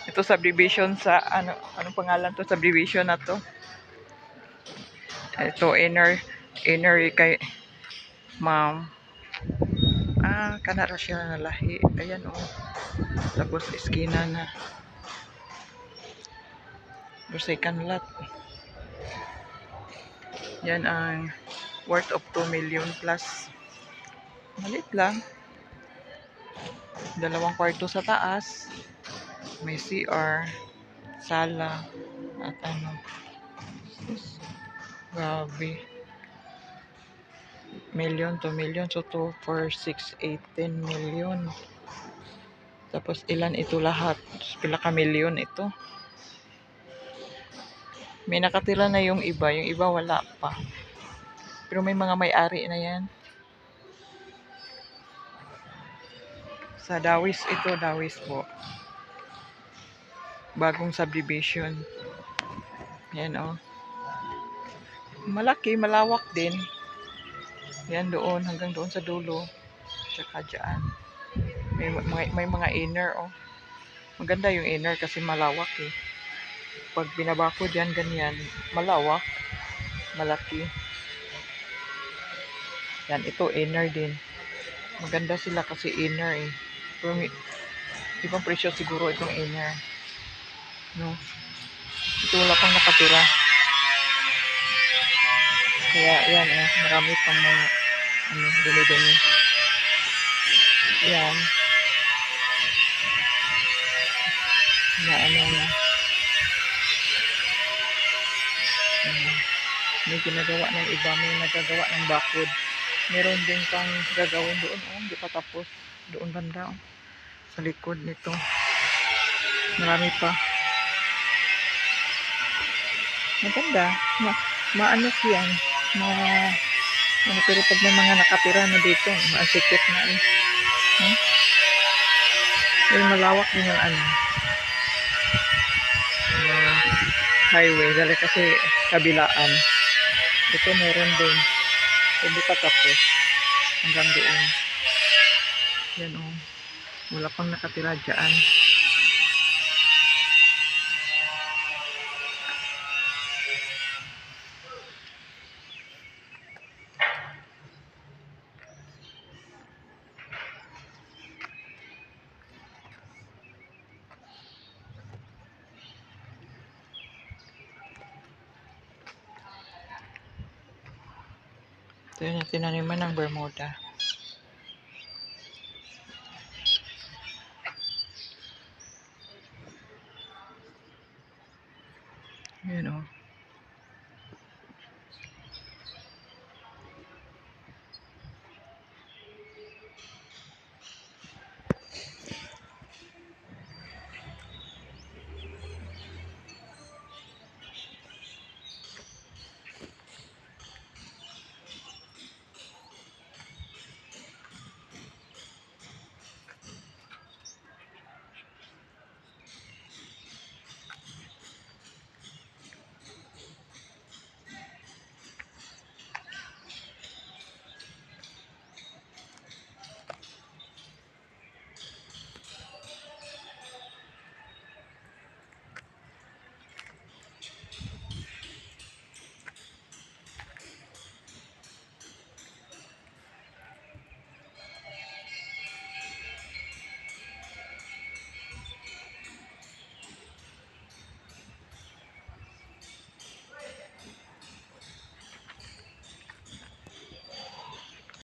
Ito subdivision sa anong pangalan to, subdivision na to. Ito inner kay ma'am. Kanara siya na lahi. Ayan oh. Tapos iskina na. Second lot. Yan ang worth of 2 million plus. Malit lang. 2 kwarto sa taas. May CR, sala, at grabe. Million, 2 million. So 2, 4, 6, 8, 10 million. Tapos ilan ito lahat? Pila ka million ito. May nakatira na yung iba wala pa. Pero may mga may-ari na yan. Sa Dawis ito, Dawis po. Bagong subdivision. Yan oh. Malaki, malawak din. Yan doon, hanggang doon sa dulo. Tsaka dyan. May mga inner oh. Maganda yung inner kasi malawak eh. Pag binabako dyan, ganyan, malawak, malaki. Yan, ito inner din. Maganda sila kasi inner eh. Pero ibang presyo siguro itong inner. No? Ito wala pang nakatira. Kaya yan eh, marami pang mga dumi-dumi. Yan. Na na. May ginagawa ng iba, may nagagawa ng bakod. Meron din pang gagawin doon, hindi pa tapos. Doon banda, sa likod nito. Marami pa. Maganda. Maano yan. Pero pag may mga nakatira na dito, maasikip na eh. Yung malawak din yung highway. Dahil kasi kabilaan. Ito meron din. Hindi pa tapos. Hanggang doon. Yan o. Wala pang nakatira dyan. Ito yung tinaniman ng Bermuda. Yan o.